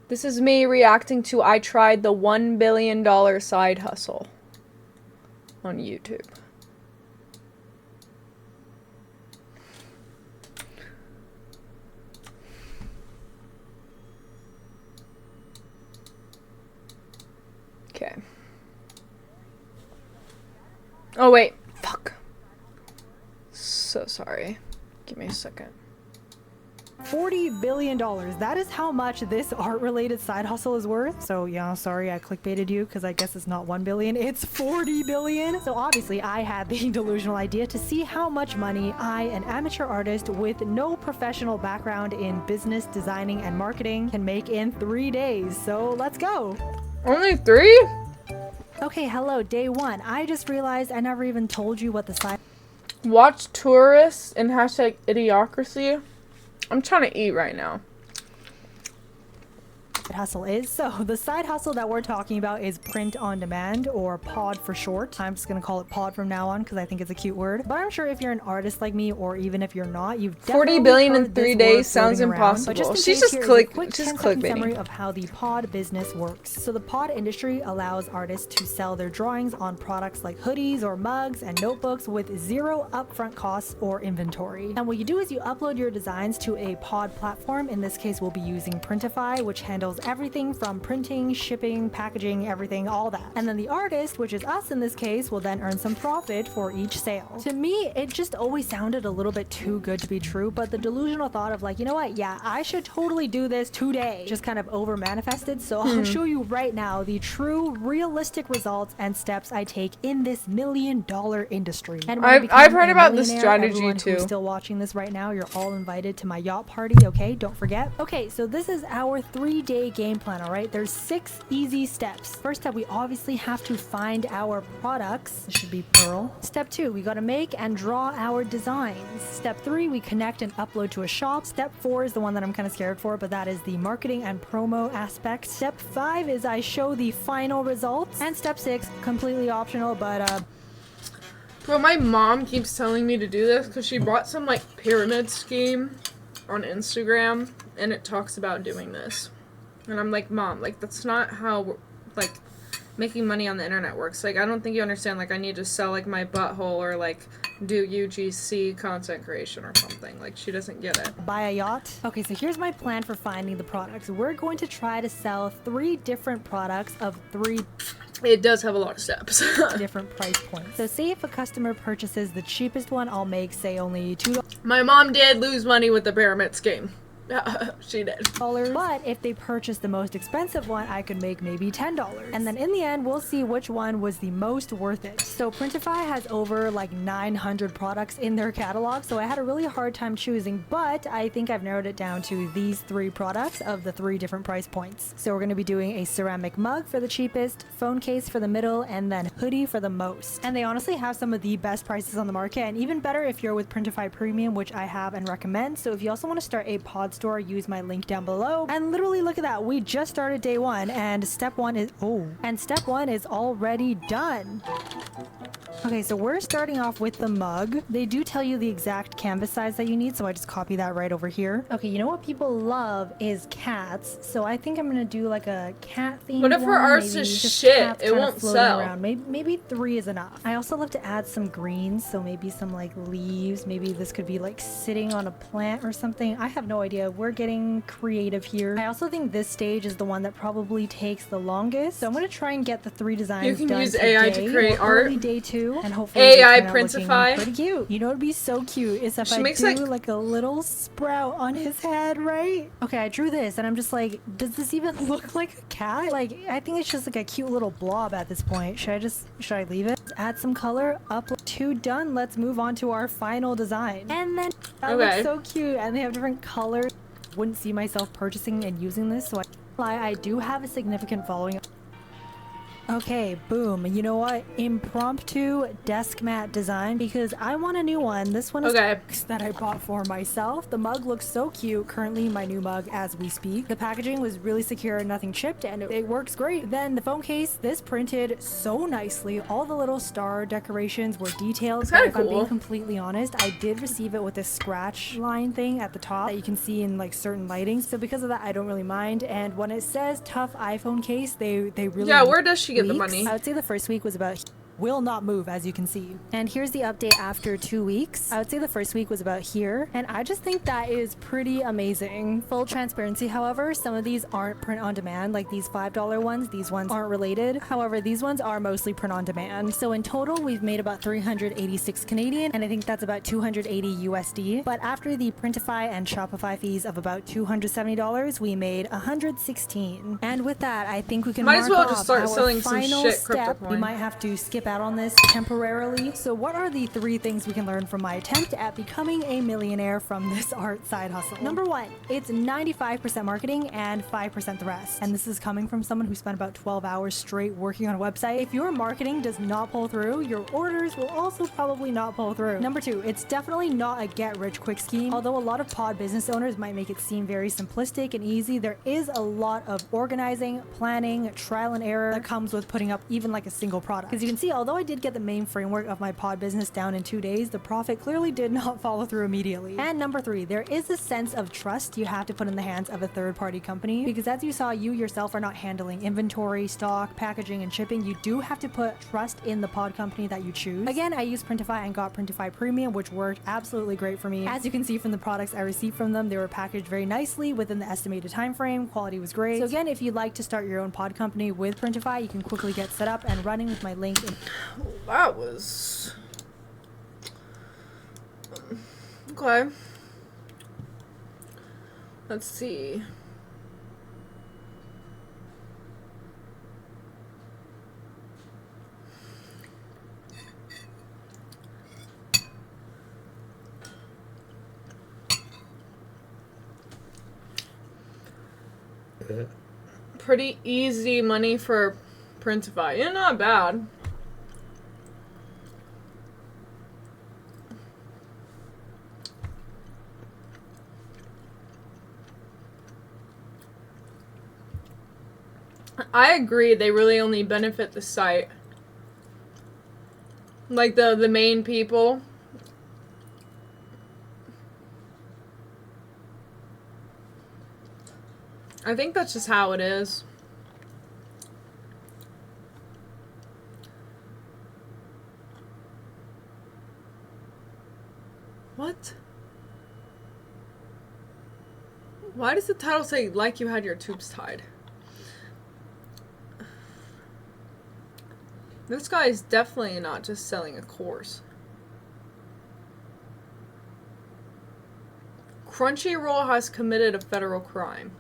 This is me reacting to I tried the $1 billion side hustle on YouTube. Okay. Oh wait, fuck. So sorry. Give me a second. $40 billion. That is how much this art-related side hustle is worth. So yeah, sorry I clickbaited you because I guess it's not 1 billion, it's 40 billion. So obviously I had the delusional idea to see how much money I, an amateur artist with no professional background in business, designing, and marketing, can make in 3 days. So let's go. Only 3? Okay, hello, day 1. I just realized I never even told you what the side Watch tourists and hashtag idiocracy. I'm trying to eat right now. hustle is. So the side hustle that we're talking about is print on demand, or pod for short. I'm just gonna call it pod from now on because I think it's a cute word. But I'm sure if you're an artist like me, or even if you're not, you've definitely 40 billion heard in 3 this days word sounds floating around. impossible. But just in She's case, just here is a quick just 10-second clickbaiting. summary of how the pod business works. So the pod industry allows artists to sell their drawings on products like hoodies or mugs and notebooks with zero upfront costs or inventory. And what you do is you upload your designs to a pod platform. In this case, we'll be using Printify, which handles everything from printing, shipping, packaging, everything, all that. And then the artist, which is us in this case, will then earn some profit for each sale. To me, it just always sounded a little bit too good to be true, but the delusional thought of like, you know what, yeah, I should totally do this today just kind of over manifested. So I'll show you right now the true realistic results and steps I take in this $1 million industry. And when I become I've heard a about this millionaire, strategy everyone too. who's still watching this right now, you're all invited to my yacht party, okay? Don't forget. Okay, so this is our 3-day game plan, all right? There's 6 easy steps. First step, we obviously have to find our products. This should be plural. Step 2, we gotta make and draw our designs. Step 3, we connect and upload to a shop. Step 4 is the one that I'm kind of scared for, but that is the marketing and promo aspect. Step 5 is I show the final results. And step 6, completely optional, but Bro, my mom keeps telling me to do this because she bought some like pyramid scheme on Instagram and it talks about doing this. And I'm like, Mom, like that's not how like making money on the internet works. Like I don't think you understand. Like I need to sell like my butthole or like do UGC content creation or something. Like she doesn't get it. buy a yacht. Okay, so here's my plan for finding the products. We're going to try to sell 3 different products of 3 It does have a lot of steps. different price points. So say if a customer purchases the cheapest one, I'll make say only $2. My mom did lose money with the pyramid scheme. She did. But if they purchase the most expensive one, I could make maybe $10. And then in the end, we'll see which one was the most worth it. So Printify has over like 900 products in their catalog, so I had a really hard time choosing, but I think I've narrowed it down to these 3 products of the 3 different price points. So we're going to be doing a ceramic mug for the cheapest, phone case for the middle, and then hoodie for the most. And they honestly have some of the best prices on the market, and even better if you're with Printify Premium, which I have and recommend. So if you also want to start a pod store, use my link down below. And literally look at that, we just started day 1 and step 1 is already done. Okay, so we're starting off with the mug. They do tell you the exact canvas size that you need, so I just copy that right over here. Okay, you know what people love is cats, so I think I'm gonna do like a cat theme. What if her art's is shit? It won't sell. Around. Maybe 3 is enough. I also love to add some greens, so maybe some like leaves. Maybe this could be like sitting on a plant or something. I have no idea. We're getting creative here. I also think this stage is the one that probably takes the longest, so I'm gonna try and get the 3 designs done. You can use today, AI to create art. Early day 2. And hopefully AI they turn out Printify. looking pretty cute. You know what'd be so cute is if She I makes, do like a little sprout on his head, right? Okay, I drew this and I'm just like, does this even look like a cat? Like, I think it's just like a cute little blob at this point. Should I leave it? Add some color, upload. 2 done. Let's move on to our final design. And then that looks so cute, and they have different colors. Wouldn't see myself purchasing and using this, so I do have a significant following. Okay, boom. You know what? Impromptu desk mat design, because I want a new one. This one is Okay. that I bought for myself. The mug looks so cute. Currently my new mug as we speak. The packaging was really secure, nothing chipped, and it works great. Then the phone case, this printed so nicely. All the little star decorations were detailed. It's kinda If I'm being cool. completely honest, I did receive it with this scratch line thing at the top that you can see in like certain lighting. So because of that, I don't really mind. And when it says tough iPhone case, they really Yeah, where does she get the weeks. money? I would say the first week was about will not move, as you can see. And here's the update after 2 weeks. I would say the first week was about here, and I just think that is pretty amazing. Full transparency, however, some of these aren't print on demand, like these $5 ones. These ones aren't related. However, these ones are mostly print on demand. So in total, we've made about 386 Canadian, and I think that's about 280 USD. But after the Printify and Shopify fees of about $270, we made 116. And with that, I think we can Might as well mark just off start our selling some final shit step. crypto We coin. might have to skip out on this temporarily. So what are the 3 things we can learn from my attempt at becoming a millionaire from this art side hustle? Number 1, it's 95% marketing and 5% the rest. And this is coming from someone who spent about 12 hours straight working on a website. If your marketing does not pull through, your orders will also probably not pull through. Number 2, it's definitely not a get rich quick scheme. Although a lot of pod business owners might make it seem very simplistic and easy, there is a lot of organizing, planning, trial and error that comes with putting up even like a single product. As you can see, although I did get the main framework of my pod business down in 2 days, the profit clearly did not follow through immediately. And number 3, there is a sense of trust you have to put in the hands of a third-party company, because as you saw, you yourself are not handling inventory, stock, packaging, and shipping. You do have to put trust in the pod company that you choose. Again, I used Printify and got Printify Premium, which worked absolutely great for me. As you can see from the products I received from them, they were packaged very nicely within the estimated time frame. Quality was great. So again, if you'd like to start your own pod company with Printify, you can quickly get set up and running with my link in That was... Okay. Let's see. Pretty easy money for Printify. Yeah, not bad. I agree, they really only benefit the site. Like the main people. I think that's just how it is. What? Why does the title say like you had your tubes tied? This guy is definitely not just selling a course. Crunchyroll has committed a federal crime.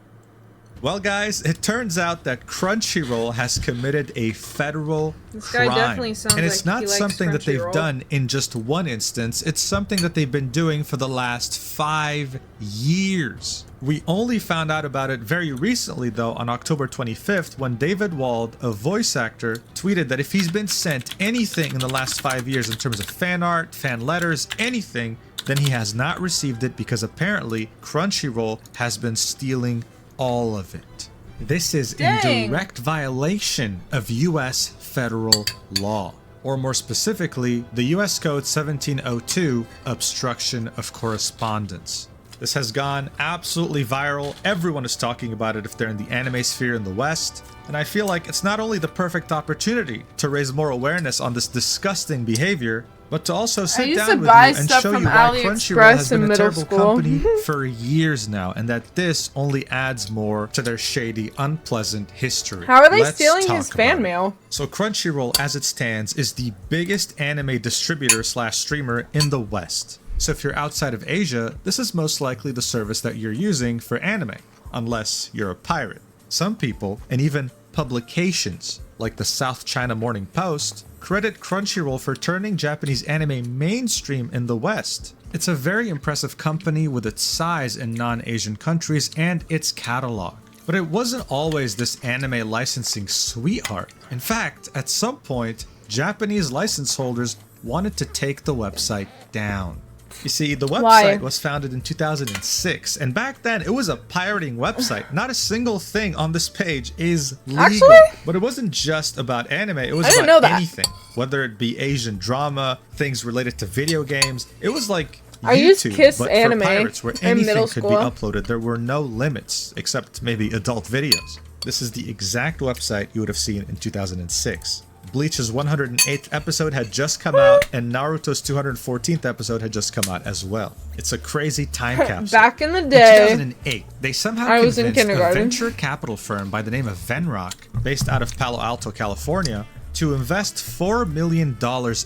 Well, guys, it turns out that Crunchyroll has committed a federal This guy crime. definitely sounds and it's like not he likes something that they've Crunchyroll. done in just one instance. It's something that they've been doing for the last 5 years. We only found out about it very recently, though, on October 25th, when David Wald, a voice actor, tweeted that if he's been sent anything in the last 5 years in terms of fan art, fan letters, anything, then he has not received it because apparently Crunchyroll has been stealing all of it. This is Dang. in direct violation of US federal law, or more specifically, the US Code 1702, obstruction of correspondence. This has gone absolutely viral. Everyone is talking about it if they're in the anime sphere in the West. And I feel like it's not only the perfect opportunity to raise more awareness on this disgusting behavior, but to also sit used to down with buy you and stuff show from you why AliExpress Crunchyroll has in been a middle terrible school. company for years now, and that this only adds more to their shady, unpleasant history. How are they Let's stealing talk his about fan it. mail? So Crunchyroll, as it stands, is the biggest anime distributor slash streamer in the West. So if you're outside of Asia, this is most likely the service that you're using for anime, unless you're a pirate. Some people, and even publications like the South China Morning Post, credit Crunchyroll for turning Japanese anime mainstream in the West. It's a very impressive company with its size in non-Asian countries and its catalog. But it wasn't always this anime licensing sweetheart. In fact, at some point, Japanese license holders wanted to take the website down. You see, the website was founded in 2006, and back then it was a pirating website. Not a single thing on this page is legal. Actually? But it wasn't just about anime, it was I didn't about know that. anything. Whether it be Asian drama, things related to video games. It was like I used YouTube, Kiss but Anime for pirates, where in anything middle could be school. uploaded. There were no limits, except maybe adult videos. This is the exact website you would have seen in 2006. Bleach's 108th episode had just come out, and Naruto's 214th episode had just come out as well. It's a crazy time capsule. Back in the In day, 2008, they somehow I was in convinced a kindergarten. venture capital firm by the name of Venrock, based out of Palo Alto, California, to invest $4 million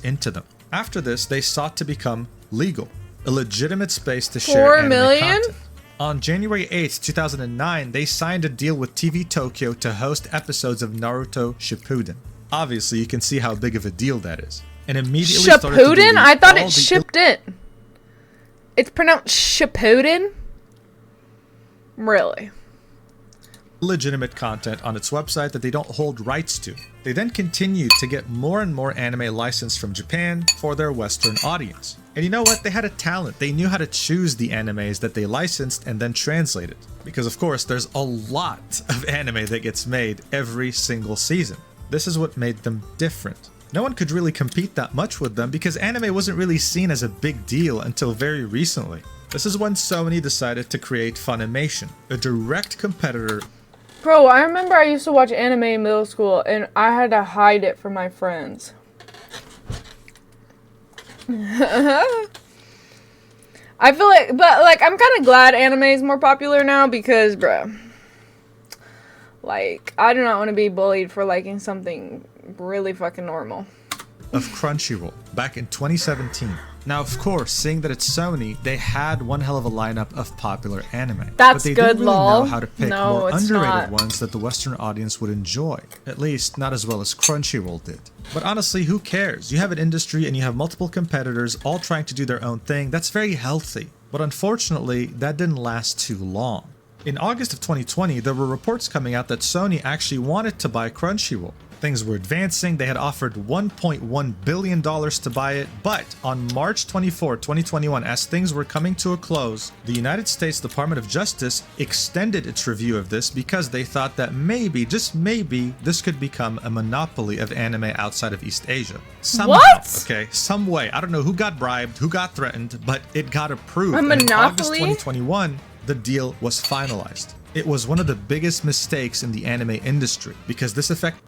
into them. After this, they sought to become legal, a legitimate space to share 4 anime million? content. On January 8th, 2009, they signed a deal with TV Tokyo to host episodes of Naruto Shippuden. Obviously, you can see how big of a deal that is. And immediately started to Shippuden? delete I thought all it the shipped in. It's pronounced Shippuden? Really? illegitimate content on its website that they don't hold rights to. They then continued to get more and more anime licensed from Japan for their Western audience. And you know what? They had a talent. They knew how to choose the animes that they licensed and then translated. Because of course, there's a lot of anime that gets made every single season. This is what made them different. No one could really compete that much with them because anime wasn't really seen as a big deal until very recently. This is when Sony decided to create Funimation, a direct competitor. Bro, I remember I used to watch anime in middle school and I had to hide it from my friends. I feel like, but like, I'm kind of glad anime is more popular now because, bruh, like, I do not want to be bullied for liking something really fucking normal. Of Crunchyroll back in 2017. Now, of course, seeing that it's Sony, they had one hell of a lineup of popular anime. That's but they good, didn't really lol. know how to pick No, more it's underrated not. ones that the Western audience would enjoy. At least, not as well as Crunchyroll did. But honestly, who cares? You have an industry and you have multiple competitors all trying to do their own thing. That's very healthy. But unfortunately, that didn't last too long. In August of 2020, there were reports coming out that Sony actually wanted to buy Crunchyroll. Things were advancing. They had offered $1.1 billion to buy it. But on March 24, 2021, as things were coming to a close, the United States Department of Justice extended its review of this because they thought that maybe, just maybe, this could become a monopoly of anime outside of East Asia. Somehow, What? okay, some way. I don't know who got bribed, who got threatened, but it got approved. A And in August monopoly? 2021, the deal was finalized. It was one of the biggest mistakes in the anime industry because this affected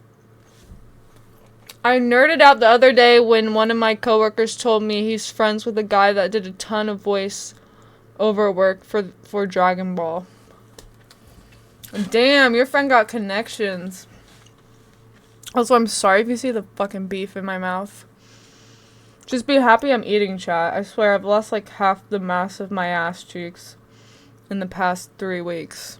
I nerded out the other day when one of my coworkers told me he's friends with a guy that did a ton of voice over work for Dragon Ball. Damn, your friend got connections. Also, I'm sorry if you see the fucking beef in my mouth. Just be happy I'm eating, chat. I swear I've lost like half the mass of my ass cheeks in the past 3 weeks.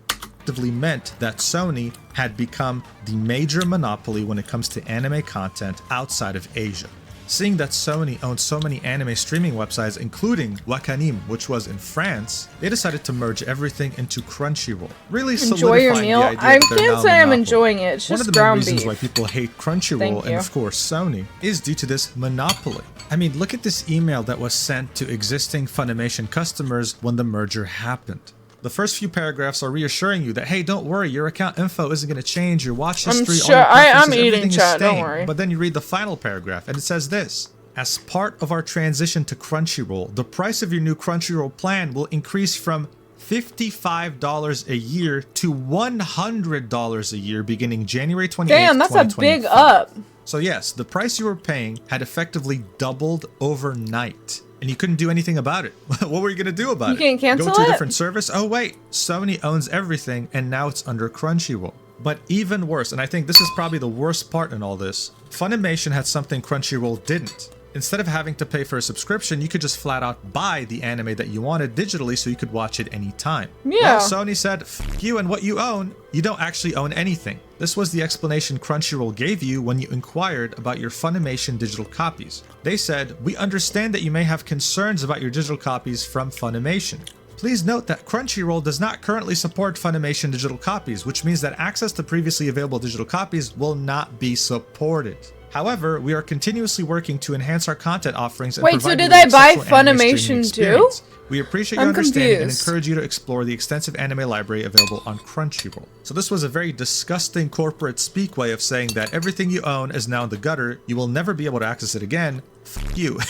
meant that Sony had become the major monopoly when it comes to anime content outside of Asia. Seeing that Sony owned so many anime streaming websites, including Wakanim, which was in France, they decided to merge everything into Crunchyroll, really Enjoy your solidifying meal. the idea I that they're can't now a say I'm monopoly. enjoying it. It's One just of the main ground reasons beef. why people hate Crunchyroll Thank and you. of course Sony is due to this monopoly. I mean, look at this email that was sent to existing Funimation customers when the merger happened. The first few paragraphs are reassuring you that, hey, don't worry, your account info isn't going to change, your watch I'm history, all sure- your preferences, I'm eating, everything is chat, don't staying. worry. But then you read the final paragraph and it says this: as part of our transition to Crunchyroll, the price of your new Crunchyroll plan will increase from $55 a year to $100 a year beginning January 28th, Damn, that's a big up. So yes, the price you were paying had effectively doubled overnight. And you couldn't do anything about it. What were you going to do about it? You can't cancel Go to a it? different service? Oh wait, Sony owns everything and now it's under Crunchyroll. But even worse, and I think this is probably the worst part in all this, Funimation had something Crunchyroll didn't. Instead of having to pay for a subscription, you could just flat out buy the anime that you wanted digitally so you could watch it anytime. Yeah. Well, Sony said, "F you and what you own, you don't actually own anything." This was the explanation Crunchyroll gave you when you inquired about your Funimation digital copies. They said, "We understand that you may have concerns about your digital copies from Funimation. Please note that Crunchyroll does not currently support Funimation digital copies, which means that access to previously available digital copies will not be supported. However, we are continuously working to enhance our content offerings and Wait, so provide did you with they buy exceptional anime streaming Funimation too? experience. We appreciate your I'm understanding and confused. encourage you to explore the extensive anime library available on Crunchyroll. So this was a very disgusting corporate speak way of saying that everything you own is now in the gutter, you will never be able to access it again. F you.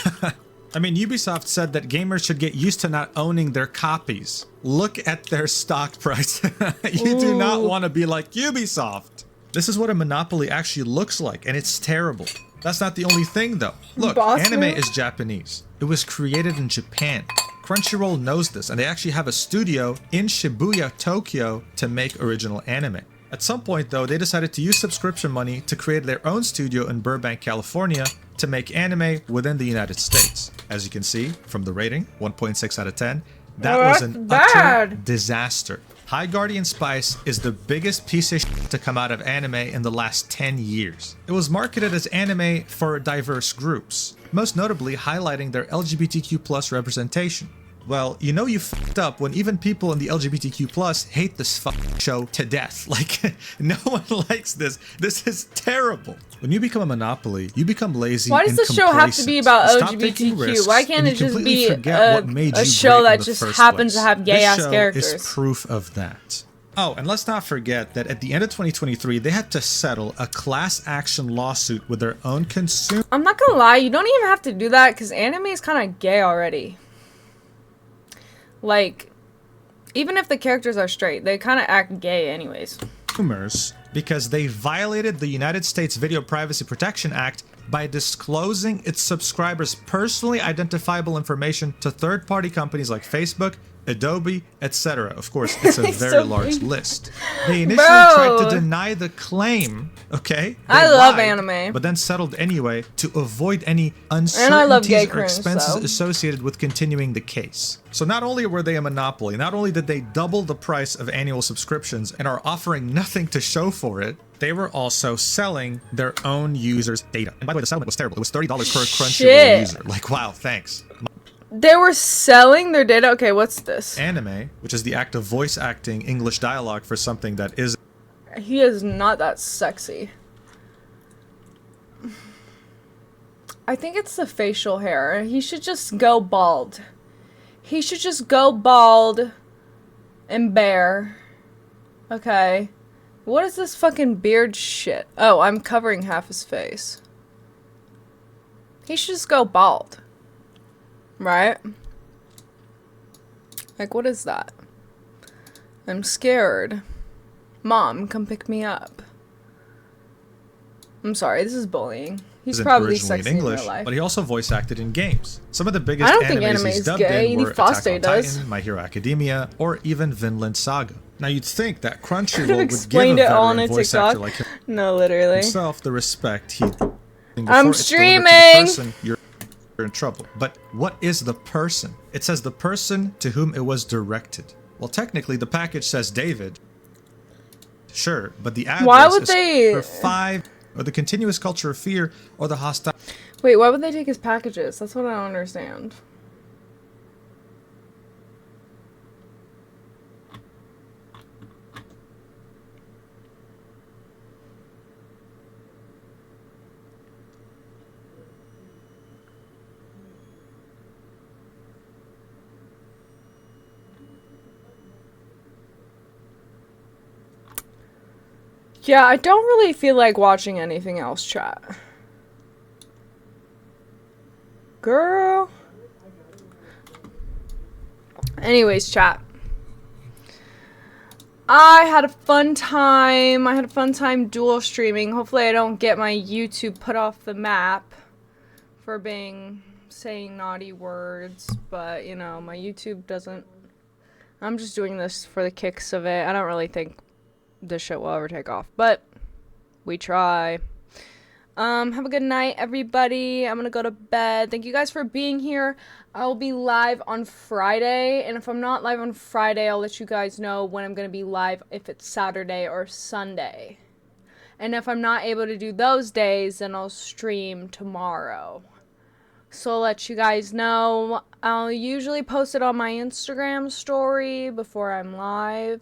I mean, Ubisoft said that gamers should get used to not owning their copies. Look at their stock price. You do not want to be like Ubisoft. This is what a monopoly actually looks like, and it's terrible. That's not the only thing, though. Look, anime is Japanese. It was created in Japan. Crunchyroll knows this, and they actually have a studio in Shibuya, Tokyo, to make original anime. At some point, though, they decided to use subscription money to create their own studio in Burbank, California, to make anime within the United States. As you can see from the rating, 1.6 out of 10, that was an utter disaster. High Guardian Spice is the biggest piece of shit to come out of anime in the last 10 years. It was marketed as anime for diverse groups, most notably highlighting their LGBTQ+ representation. Well, you know you fucked up when even people in the LGBTQ+ hate this show to death. Like, no one likes this. This is terrible. When you become a monopoly, you become lazy. Why does and the show have to be about Stop taking LGBTQ? risks, Why can't and it you just completely be forget what made a you show great in that the just first happens place. to have gay-ass This show characters? is proof of that. Oh, and let's not forget that at the end of 2023, they had to settle a class action lawsuit with their own consumer. I'm not gonna lie, you don't even have to do that because anime is kind of gay already. Like, even if the characters are straight, they kind of act gay anyways. Because they violated the United States Video Privacy Protection Act by disclosing its subscribers' personally identifiable information to third-party companies like Facebook, Adobe, etc. Of course, it's a very large list. They initially tried to deny the claim, okay? I love anime. But then settled anyway to avoid any And I love gay uncertainties or cringe, expenses so. associated with continuing the case. So not only were they a monopoly, not only did they double the price of annual subscriptions and are offering nothing to show for it, they were also selling their own users' data. And by the way, the settlement was terrible. It was $30 per Crunchyroll user. Like, wow, thanks. They were selling their data? Okay, what's this? Anime, which is the act of voice acting English dialogue for something that is... He is not that sexy. I think it's the facial hair. He should just go bald. He should just go bald and bare. Okay. What is this fucking beard shit? Oh, I'm covering half his face. He should just go bald. Right? Like, what is that? I'm scared. Mom, come pick me up. I'm sorry, this is bullying. He's probably sexy in real life. But he also voice acted in games. Some of the biggest I don't think animes anime he's is dubbed gay. in were Foster Attack on does. Titan, My Hero Academia, or even Vinland Saga. Now you'd think that Could have Crunchyroll would give a explained it all on veteran a voice actor TikTok. like No, literally. himself the respect he... I'm streaming! You're in trouble. But what is the person? It says the person to whom it was directed. Well, technically, the package says David. Sure, but the address Why would is they... for 5, or the continuous culture of fear, or the hostile... Wait, why would they take his packages? That's what I don't understand. Yeah, I don't really feel like watching anything else, chat. Girl. Anyways, chat. I had a fun time. I had a fun time dual streaming. Hopefully I don't get my YouTube put off the map for saying naughty words. But, you know, my YouTube doesn't... I'm just doing this for the kicks of it. I don't really think this shit will ever take off, but we try. Have a good night, everybody. I'm gonna go to bed. Thank you guys for being here. I'll be live on Friday, and if I'm not live on Friday, I'll let you guys know when I'm gonna be live, if it's Saturday or Sunday. And if I'm not able to do those days, then I'll stream tomorrow. So I'll let you guys know. I'll usually post it on my Instagram story before I'm live.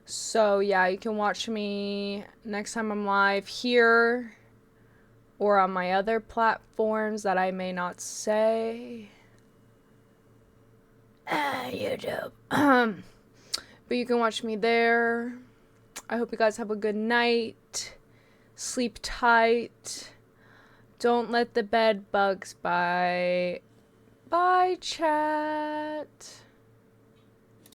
So yeah, you can watch me next time I'm live here or on my other platforms that I may not say. YouTube. But you can watch me there. I hope you guys have a good night. Sleep tight. Don't let the bed bugs bite. Bye, chat.